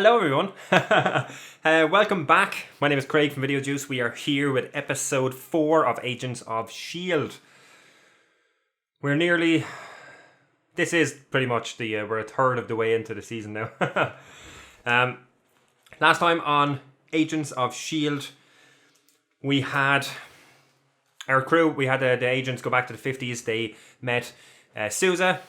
Hello everyone, welcome back. My name is Craig from Video Juice. We are here with episode 4 of Agents of S.H.I.E.L.D. This is pretty much we're a third of the way into the season now. Last time on Agents of S.H.I.E.L.D. we had our crew, we had the agents go back to the 50s. They met Sousa,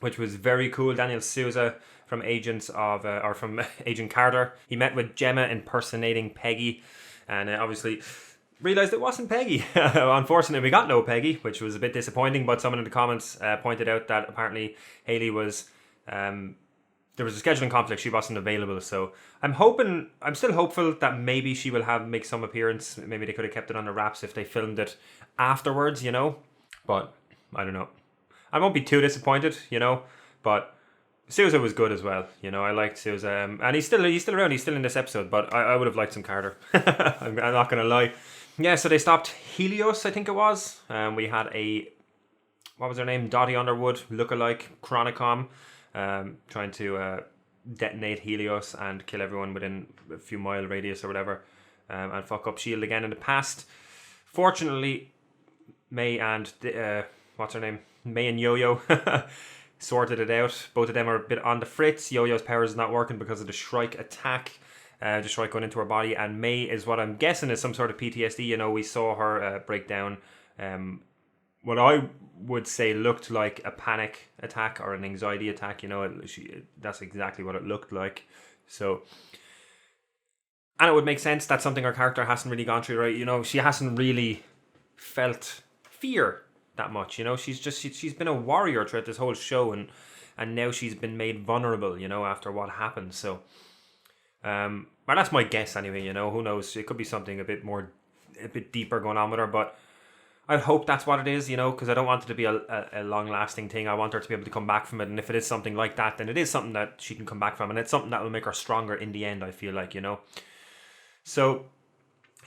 which was very cool. Daniel Sousa from from Agent Carter. He met with Gemma impersonating Peggy, and obviously realised it wasn't Peggy. Unfortunately, we got no Peggy, which was a bit disappointing, but someone in the comments pointed out that apparently Hayley was... there was a scheduling conflict, she wasn't available, so I'm still hopeful that maybe she will make some appearance. Maybe they could have kept it on the wraps if they filmed it afterwards, you know, but I don't know. I won't be too disappointed, you know, but Sousa was good as well, you know. I liked Sousa, and he's still around. He's still in this episode, but I would have liked some Carter. I'm not gonna lie. Yeah, so they stopped Helios, I think it was. We had what was her name? Dottie Underwood, lookalike Chronicom, trying to detonate Helios and kill everyone within a few mile radius or whatever, and fuck up S.H.I.E.L.D. again in the past. Fortunately, May and what's her name? May and Yo-Yo sorted it out. Both of them are a bit on the fritz. Yo-Yo's powers is not working because of the Shrike attack. The Shrike going into her body. And May is what I'm guessing is some sort of PTSD. You know, we saw her break down what I would say looked like a panic attack or an anxiety attack. You know, that's exactly what it looked like. So, and it would make sense. That's something her character hasn't really gone through, right? You know, she hasn't really felt fear that much, you know. She's been a warrior throughout this whole show, and now she's been made vulnerable, you know, after what happened. So well, that's my guess anyway, you know. Who knows, it could be something a bit deeper going on with her, but I hope that's what it is, you know, because I don't want it to be a long-lasting thing. I want her to be able to come back from it, and if it is something like that, then it is something that she can come back from, and it's something that will make her stronger in the end, I feel like, you know. So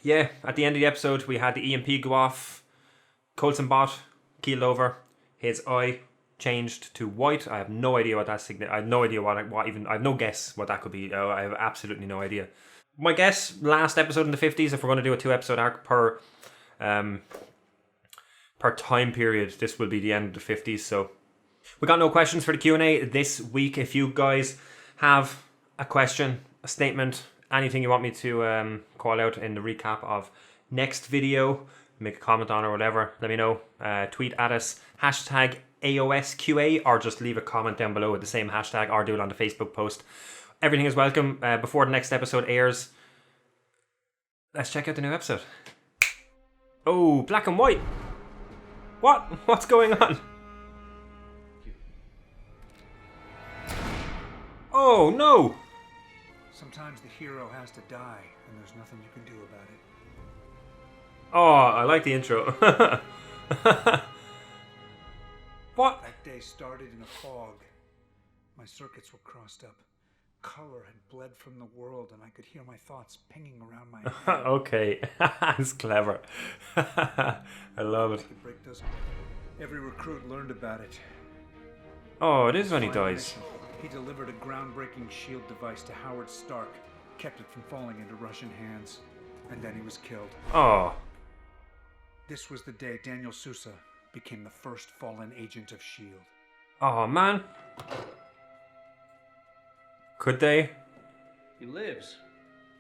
yeah, at the end of the episode we had the EMP go off. Coulson Bot keeled over. His eye changed to white. I have no idea what that I have no idea I have no guess what that could be. I have absolutely no idea. My guess, last episode in the 50s, if we're going to do a 2-episode arc per time period, this will be the end of the 50s. So we got no questions for the Q&A this week. If you guys have a question, a statement, anything you want me to call out in the recap of next video, make a comment on or whatever, let me know. Tweet at us, hashtag AOSQA, or just leave a comment down below with the same hashtag, or do it on the Facebook post. Everything is welcome. Before the next episode airs, let's check out the new episode. Oh, black and white. What's going on? Oh no! Sometimes the hero has to die, and there's nothing you can do about it. Oh, I like the intro. What? That day started in a fog. My circuits were crossed up. Color had bled from the world, and I could hear my thoughts pinging around my head. Okay, that's clever. I love it. Every recruit learned about it. Oh, it is when he dies. He delivered a groundbreaking shield device to Howard Stark, kept it from falling into Russian hands, and then he was killed. Oh. This was the day Daniel Sousa became the first fallen agent of S.H.I.E.L.D. Oh, man. Could they? He lives.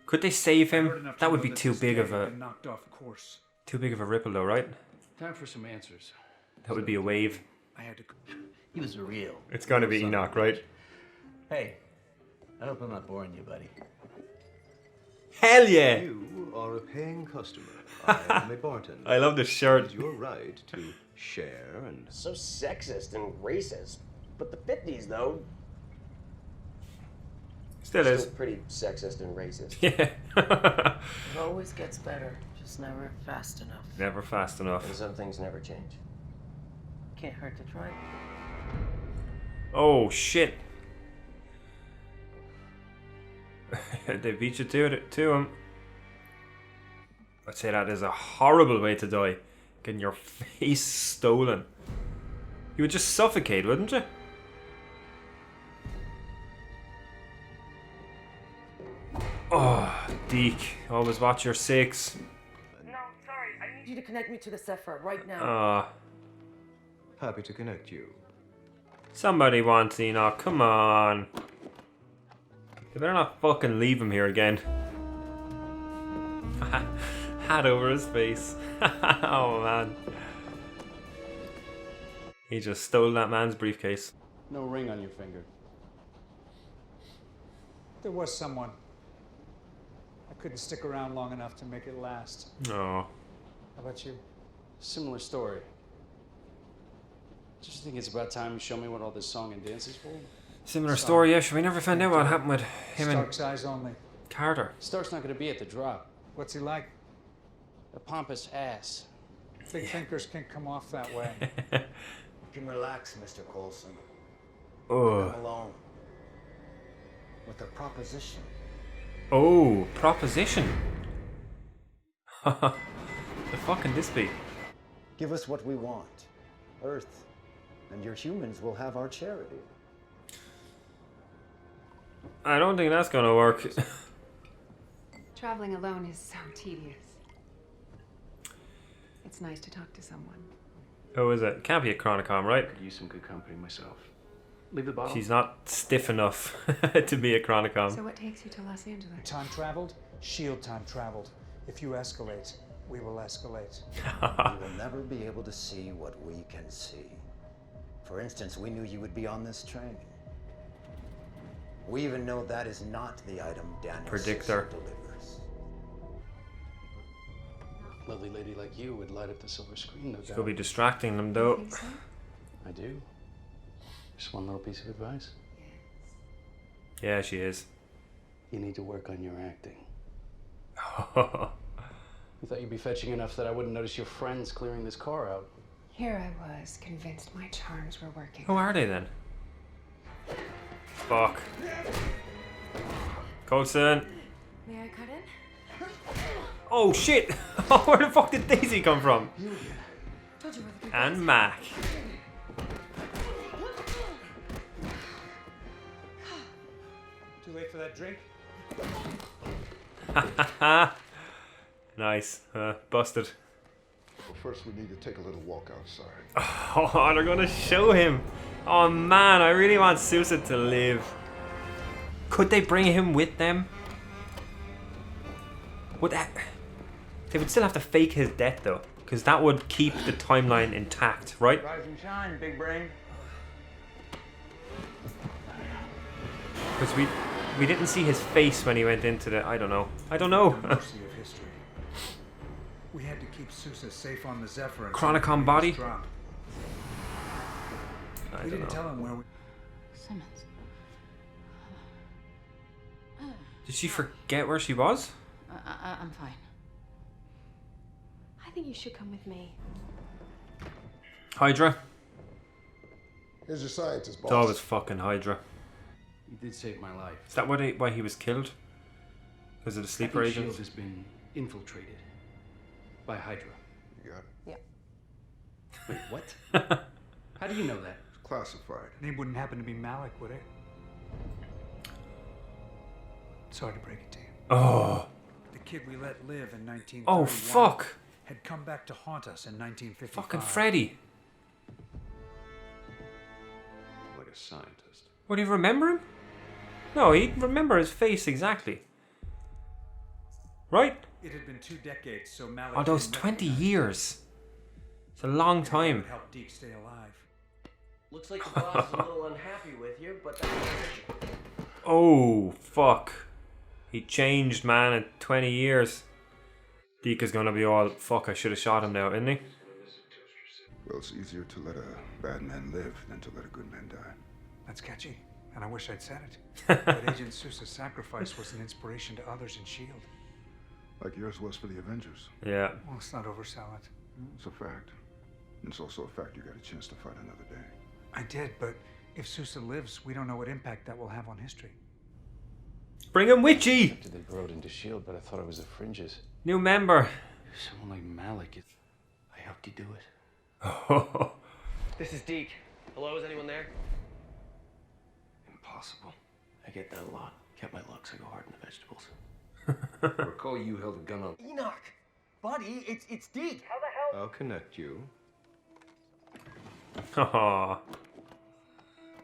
Could they save him? That would be too big of a... knocked off course. Too big of a ripple though, right? Time for some answers. That would be a wave. I had to... He was real. It's going to be Enoch, right? Hey, I hope I'm not boring you, buddy. Hell yeah! You are a paying customer. I am a bartender. I love this shirt. It's your right to share and... So sexist and racist. But the 50s, though... Still is. pretty sexist and racist. Yeah. It always gets better, just never fast enough. Never fast enough. And some things never change. Can't hurt to try. Oh, shit. They beat you to him. I'd say that is a horrible way to die. Getting your face stolen. You would just suffocate, wouldn't you? Oh, Deke, always watch your six. No, sorry. I need you to connect me to the Zephyr right now. Happy to connect you. Somebody wants Enoch, come on. They better not fucking leave him here again. Hat over his face. Oh man. He just stole that man's briefcase. No ring on your finger. There was someone. I couldn't stick around long enough to make it last. Oh. How about you? Similar story. Just think it's about time you show me what all this song and dance is for. Similar story, yeah. We never found out what happened with him and Stark's eyes only. Carter. Stark's not going to be at the drop. What's he like? A pompous ass. Big thinkers can't come off that way. You can relax, Mr. Coulson. Oh. Come alone. With a proposition. Oh, proposition. The fuck can this be? Give us what we want. Earth. And your humans will have our charity. I don't think that's gonna work. Traveling alone is so tedious. It's nice to talk to someone. Who is it? Can't be a Chronicom, right? Could use some good company myself. Leave the bottle. She's not stiff enough to be a Chronicom. So what takes you to Los Angeles? Time traveled, shield time traveled. If you escalate, we will escalate. You will never be able to see what we can see. For instance, we knew you would be on this train. We even know that is not the item Daniel Predictor. Sousa delivers. Lovely lady like you would light up the silver screen, no doubt. Could be distracting them You though. think so? I do. Just one little piece of advice. Yeah, she is. You need to work on your acting. You thought you'd be fetching enough that I wouldn't notice your friends clearing this car out. Here I was, convinced my charms were working. Who are they then? Fuck. Coulson. May I cut in? Oh shit! Where the fuck did Daisy come from? Told you where the And Mac. Too late for that drink? Nice. Busted. Well, first we need to take a little walk outside. Oh, they're gonna show him. Oh man, I really want Sousa to live. Could they bring him with them? Would that? They would still have to fake his death though, because that would keep the timeline intact, right? Rise and shine, big brain. Because we didn't see his face when he went into the. I don't know. I don't know. The mercy of history. We had to keep Sousa safe on the Zephyr. until Chronicom the body? drop. I We don't didn't know. tell him where we. Simmons. Did she forget where she was? I'm fine. I think you should come with me. Hydra. Here's your scientist, boss. It's always fucking Hydra. You did save my life. Is that why he was killed? Because of the sleeper I think agents? S.H.I.E.L.D. has been infiltrated by Hydra. You got it. Yeah. Wait, what? How do you know that? It's classified. Name wouldn't happen to be Malik, would it? Sorry to break it to you. Oh. The kid we let live in 1931 Oh fuck. had come back to haunt us in 1955. Fucking Freddy. Like a scientist. Would he remember him? No, he'd remember his face exactly. Right? It had been 2 decades, so Malik. Oh, those didn't 20 recognize years. It's a long time. It helped Deke stay alive. Looks like the boss is a little unhappy with you, but that's Oh, fuck. He changed, man, in 20 years. Deke is gonna be all, fuck, I should have shot him now, isn't he? Well, it's easier to let a bad man live than to let a good man die. That's catchy, and I wish I'd said it. But Agent Sousa's sacrifice was an inspiration to others in S.H.I.E.L.D. Like yours was for the Avengers. Yeah. Well, let's not oversell it. It's a fact. And it's also a fact you got a chance to fight another day. I did, but if Sousa lives, we don't know what impact that will have on history. Bring him with ye! After they brought into S.H.I.E.L.D., but I thought it was the fringes. New member. Someone like Malik, I helped you do it. Oh, This is Deke. Hello, is anyone there? Impossible. I get that a lot. Kept my luck, so I go hard in the vegetables. I recall you held a gun on. Enoch, buddy, it's Deke. How the hell? I'll connect you.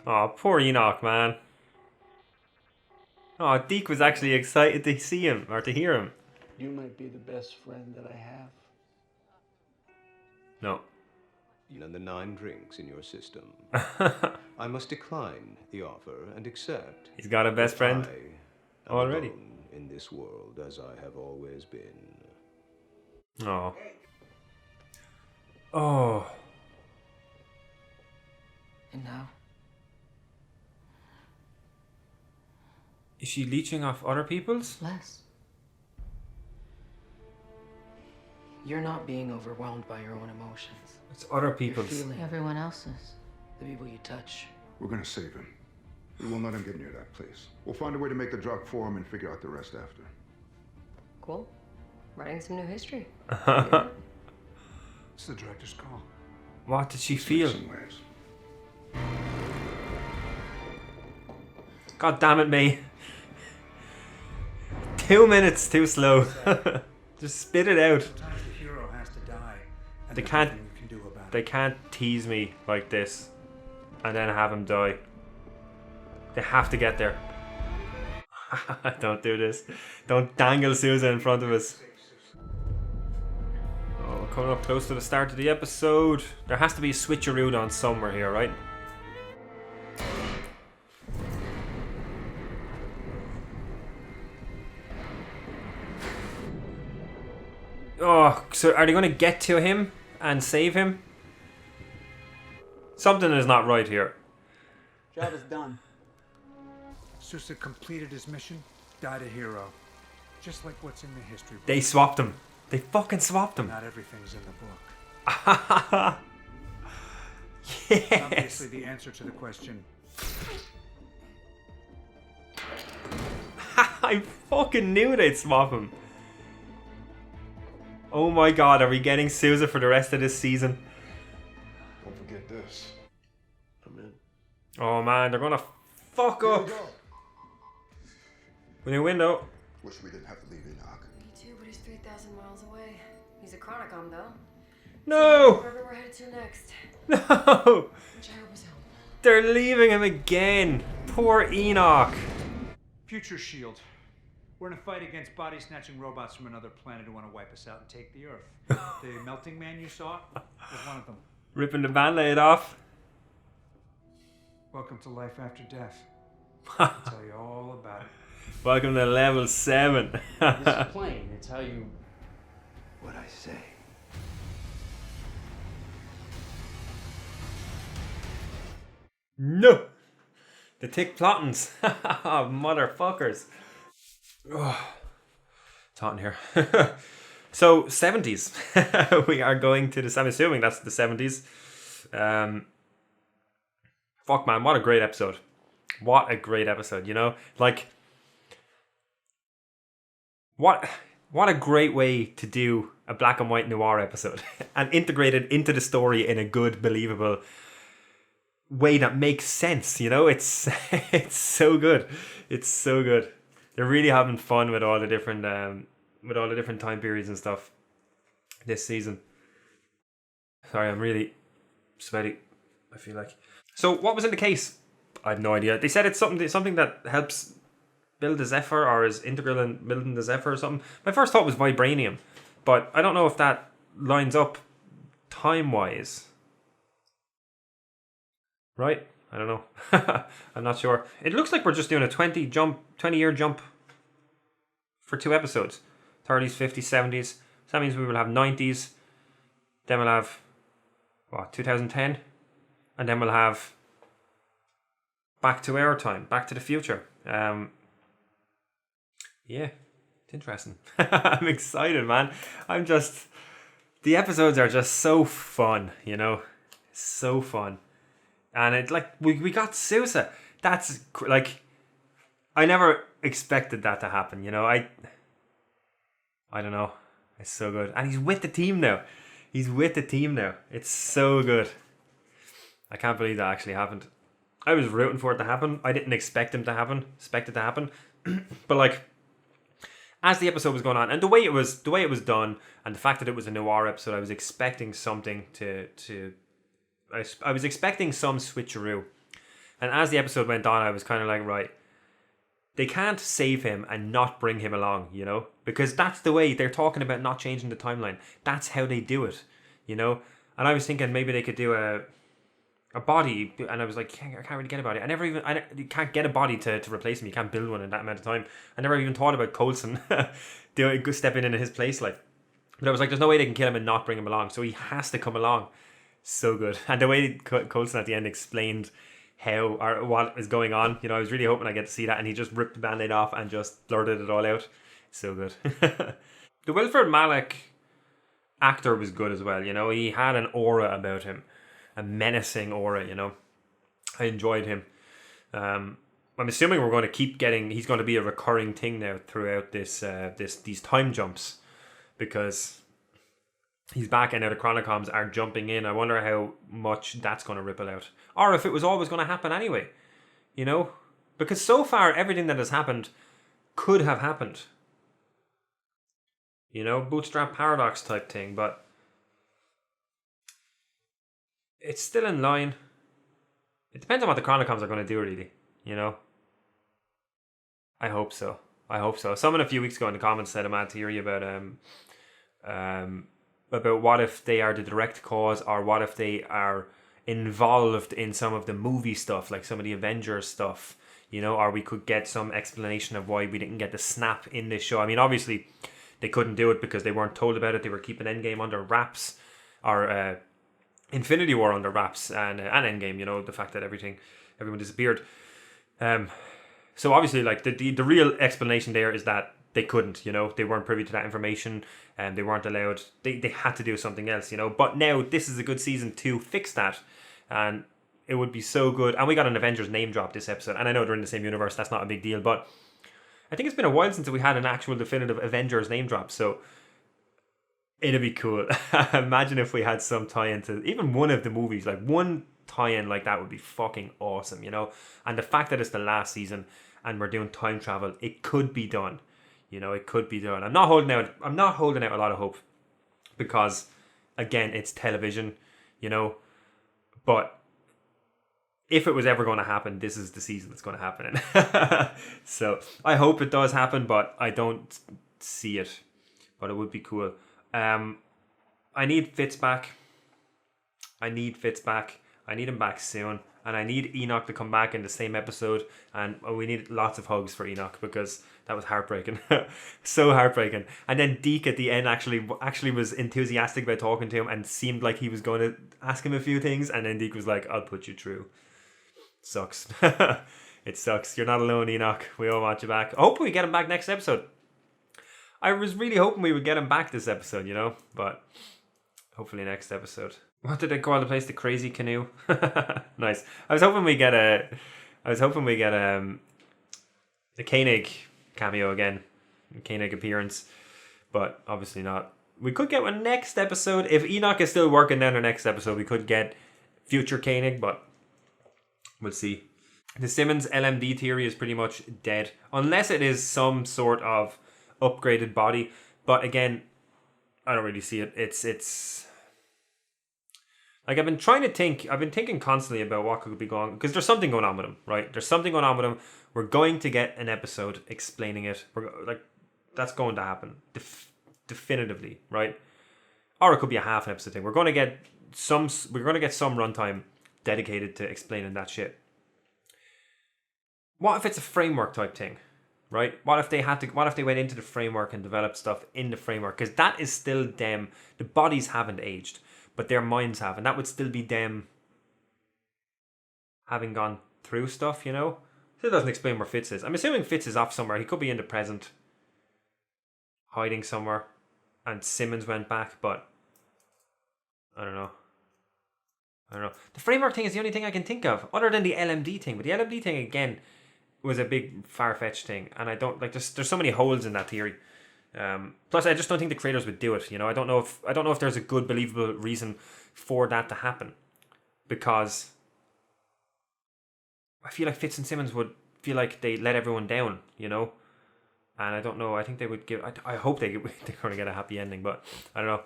Oh, poor Enoch, man. Oh, Deke was actually excited to see him or to hear him. You might be the best friend that I have. No. And the 9 drinks in your system. I must decline the offer and accept. He's got a best friend I am already. alone in this world as I have always been. Oh. Oh. And now? Is she leeching off other people's? Less. You're not being overwhelmed by your own emotions. It's other You're people's. feeling everyone else's. The people you touch. We're gonna save him. We won't let him get near that place. We'll find a way to make the drug for him and figure out the rest after. Cool. Writing some new history. It's the director's call. What did she feel? Some ways. God damn it, me. 2 minutes too slow. Just spit it out. Sometimes the hero has to die. And They there's can't- nothing you can do about They it. can't tease me like this and then have him die. They have to get there. Don't do this. Don't dangle Sousa in front of us. Oh, we're coming up close to the start of the episode. There has to be a switcheroo on somewhere here, right? Oh, so are they going to get to him and save him? Something is not right here. Job is done. Sousa completed his mission, died a hero. Just like what's in the history book. They swapped him. They fucking swapped him. Not everything's in the book. Yes. Obviously, the answer to the question. I fucking knew they'd swap him. Oh my god, are we getting Sousa for the rest of this season? Don't forget this. I'm in. Oh man, they're gonna fuck Here we up. go. New window. Wish we didn't have to leave Enoch. Me too, but he's 3,000 miles away. He's a chronicom, though. No! Wherever we're headed to next. No! Which I hope is home. They're leaving him again. Poor Enoch. Future Shield. We're in a fight against body-snatching robots from another planet who want to wipe us out and take the Earth. The melting man you saw was one of them. Ripping the band-aid off. Welcome to life after death. I'll tell you all about it. Welcome to level 7. This is plain. It's how you... What I say. No! The tick plottins. Motherfuckers. Oh, it's hot in here. So, 70s. We are going to the... I'm assuming that's the 70s. Fuck, man. What a great episode. What a great episode, you know? Like... What a great way to do a black and white noir episode. And integrate it into the story in a good, believable way that makes sense, you know? It's it's so good. It's so good. They're really having fun with all the different time periods and stuff this season. Sorry, I'm really sweaty, I feel like. So what was in the case? I have no idea. They said it's something that helps build the Zephyr or is integral in building the Zephyr or something. My first thought was vibranium, but I don't know if that lines up time-wise. Right? I don't know. I'm not sure. It looks like we're just doing a 20-year jump for 2 episodes. 30s, 50s, 70s. So that means we will have 90s. Then we'll have, 2010? And then we'll have back to our time, back to the future. Yeah, it's interesting. I'm excited, man. The episodes are just so fun, you know? So fun. And it, like, we got Sousa. That's, like, I never expected that to happen, you know? I don't know. It's so good. And he's with the team now. It's so good. I can't believe that actually happened. I was rooting for it to happen. I didn't expect it to happen. But, like, as the episode was going on, and the way it was done, and the fact that it was a Noir episode, I was expecting something I was expecting some switcheroo. And as the episode went on, I was kind of like, right, they can't save him and not bring him along, you know? Because that's the way they're talking about not changing the timeline. That's how they do it, you know? And I was thinking maybe they could do a body, and I was like, I can't really get a body. You can't get a body to replace him. You can't build one in that amount of time. I never even thought about Coulson stepping in his place, like. But I was like, there's no way they can kill him and not bring him along. So he has to come along. So good. And the way Coulson at the end explained how or what is going on, you know, I was really hoping I get to see that, and he just ripped the band-aid off and just blurted it all out. So good. The Wilfred Malik actor was good as well, you know. He had an aura about him, a menacing aura, you know. I enjoyed him. I'm assuming we're going to keep getting, he's going to be a recurring thing now throughout these time jumps, because he's back and now the Chronicoms are jumping in. I wonder how much that's going to ripple out. Or if it was always going to happen anyway, you know? Because so far, everything that has happened could have happened. You know, bootstrap paradox type thing, but it's still in line. It depends on what the Chronicoms are going to do, really, you know? I hope so. Someone a few weeks ago in the comments said a mad theory about what if they are the direct cause, or what if they are involved in some of the movie stuff, like some of the Avengers stuff, you know, or we could get some explanation of why we didn't get the snap in this show. I mean, obviously they couldn't do it because they weren't told about it. They were keeping Endgame under wraps, or Infinity War under wraps, and Endgame, you know, the fact that everyone disappeared. So obviously, like, the real explanation there is that they couldn't, you know, they weren't privy to that information, and they weren't allowed, they had to do something else, you know. But now this is a good season to fix that, and it would be so good. And we got an Avengers name drop this episode, and I know they're in the same universe, that's not a big deal, but I think it's been a while since we had an actual definitive Avengers name drop, so it'd be cool. Imagine if we had some tie-in to even one of the movies, like one tie-in like that would be fucking awesome, you know. And the fact that it's the last season and we're doing time travel, it could be done. You know, it could be done. I'm not holding out a lot of hope, because again, it's television, you know. But if it was ever going to happen, this is the season that's going to happen in. So I hope it does happen, but I don't see it. But it would be cool. I need Fitz back. I need him back soon. And I need Enoch to come back in the same episode. And we need lots of hugs for Enoch, because that was heartbreaking. So heartbreaking. And then Deke at the end actually was enthusiastic about talking to him and seemed like he was going to ask him a few things. And then Deke was like, I'll put you through. Sucks. It sucks. You're not alone, Enoch. We all want you back. I hope we get him back next episode. I was really hoping we would get him back this episode, you know. But hopefully next episode. What did they call the place? The Crazy Canoe. Nice. I was hoping we get a Koenig cameo again, a Koenig appearance, but obviously not. We could get one next episode if Enoch is still working. Then our next episode we could get future Koenig, but we'll see. The Simmons LMD theory is pretty much dead, unless it is some sort of upgraded body. But again, I don't really see it. It's like I've been thinking constantly about what could be going, because there's something going on with him, right? There's something going on with him. We're going to get an episode explaining it. That's going to happen definitively, right? Or it could be a half an episode thing. We're going to get some runtime dedicated to explaining that shit. What if it's a framework type thing, right? What if they went into the framework and developed stuff in the framework? Because that is still them. The bodies haven't aged, but their minds have, and that would still be them having gone through stuff, you know? Still doesn't explain where Fitz is. I'm assuming Fitz is off somewhere. He could be in the present, hiding somewhere, and Simmons went back, but I don't know. The framework thing is the only thing I can think of, other than the LMD thing. But the LMD thing, again, was a big far-fetched thing, and I don't like. There's so many holes in that theory. Plus, I just don't think the creators would do it. You know, I don't know if there's a good, believable reason for that to happen, because I feel like Fitz and Simmons would feel like they let everyone down. You know, And I don't know. I think they would give. I hope they're going to get a happy ending, but I don't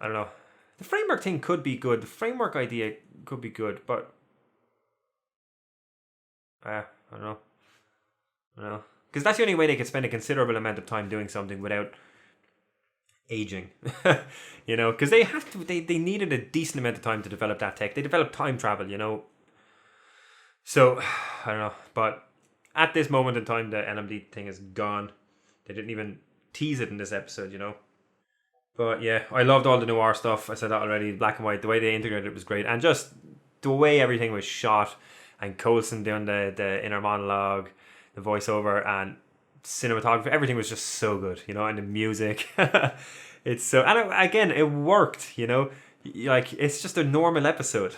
know. The framework thing could be good. The framework idea could be good, but I don't know. Because that's the only way they could spend a considerable amount of time doing something without aging. Because they have to. They needed a decent amount of time to develop that tech. They developed time travel. So I don't know, but at this moment in time, the LMD thing is gone. They didn't even tease it in this episode, But yeah, I loved all the noir stuff. I said that already. Black and white, the way they integrated it was great, and just the way everything was shot, and Coulson doing the inner monologue, the voiceover, and cinematography. Everything was just so good, and the music. It's so, and again, it worked, Like, it's just a normal episode,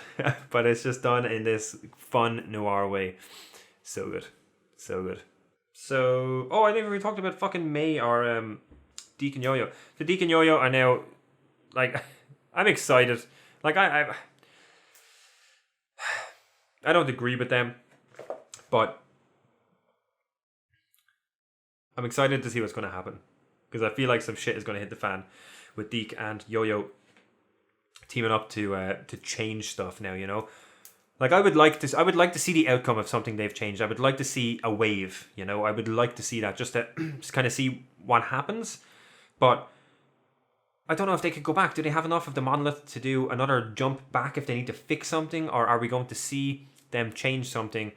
but it's just done in this fun noir way. So good. So, I think we talked about fucking May or Deke and Yo-Yo. So Deke and Yo-Yo are now, like, I'm excited. Like, I don't agree with them, but I'm excited to see what's going to happen, because I feel like some shit is going to hit the fan with Deke and Yo-Yo teaming up to change stuff now, Like, I would like to see the outcome of something they've changed. I would like to see a wave, I would like to see that, just to just kind of see what happens. But I don't know if they could go back. Do they have enough of the monolith to do another jump back if they need to fix something? Or are we going to see them change something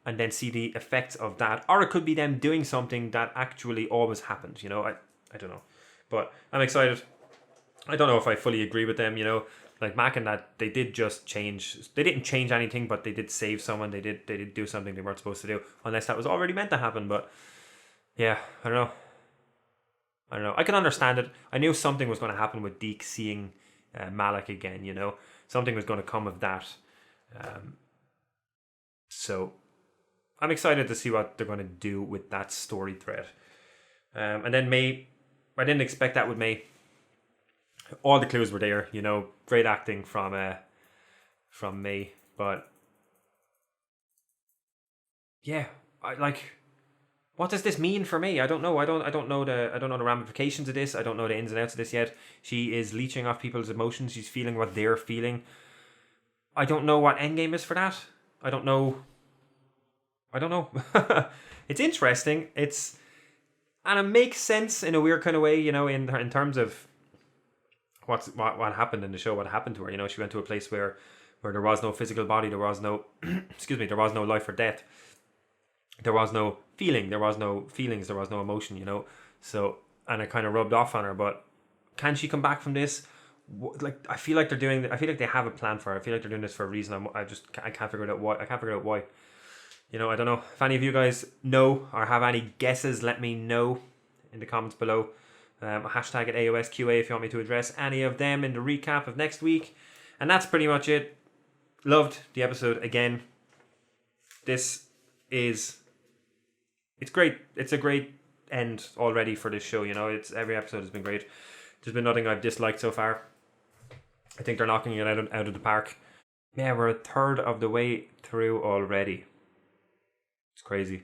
and then see the effects of that? Or it could be them doing something that actually always happened, I don't know. But I'm excited. I don't know if I fully agree with them, Like Mac and that, they did just change. They didn't change anything, but they did save someone. They did do something they weren't supposed to do, unless that was already meant to happen. But yeah, I don't know. I can understand it. I knew something was going to happen with Deke seeing Malik again. Something was going to come of that. So I'm excited to see what they're going to do with that story thread. And then May, I didn't expect that with May. All the clues were there, great acting from May, but yeah, what does this mean for May? I don't know. I don't know the ramifications of this. I don't know the ins and outs of this yet. She is leeching off people's emotions. She's feeling what they're feeling. I don't know what endgame is for that. I don't know. It's interesting. And it makes sense in a weird kind of way, in terms of what happened in the show, what happened to her. She went to a place where there was no physical body, there was no there was no life or death, there was no feeling, there was no feelings, there was no emotion, so, and it kind of rubbed off on her. But can she come back from this? I feel like they have a plan for her. I feel like they're doing this for a reason. I can't figure out why. I don't know. If any of you guys know or have any guesses, let me know in the comments below. Hashtag at AOSQA if you want me to address any of them in the recap of next week. And that's pretty much it. Loved the episode again. It's great. It's a great end already for this show, every episode has been great. There's been nothing I've disliked so far. I think they're knocking it out of the park. Yeah, we're a third of the way through already. It's crazy.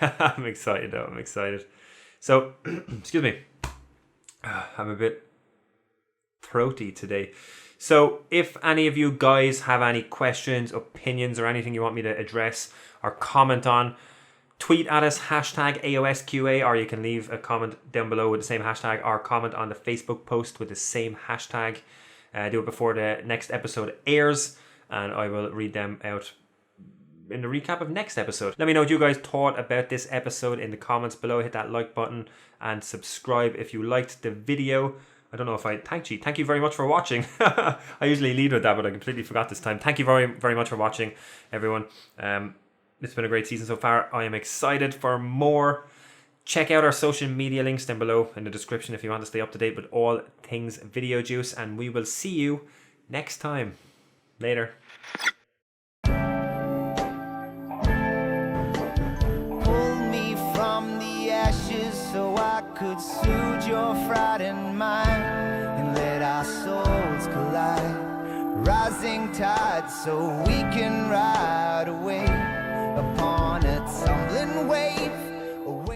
I'm excited though. So, excuse me, I'm a bit throaty today. So if any of you guys have any questions, opinions, or anything you want me to address or comment on, tweet at us, hashtag AOSQA, or you can leave a comment down below with the same hashtag, or comment on the Facebook post with the same hashtag. Do it before the next episode airs, and I will read them out in the recap of next episode. Let me know what you guys thought about this episode in the comments below. Hit that like button and subscribe if you liked the video. I don't know if thank you very much for watching. I usually lead with that, but I completely forgot this time. Thank you very, very much for watching, everyone. It's been a great season so far. I am excited for more. Check out our social media links down below in the description if you want to stay up to date with all things Video Juice, and we will see you next time. Later. So I could soothe your frightened mind and let our souls collide. Rising tide so we can ride away.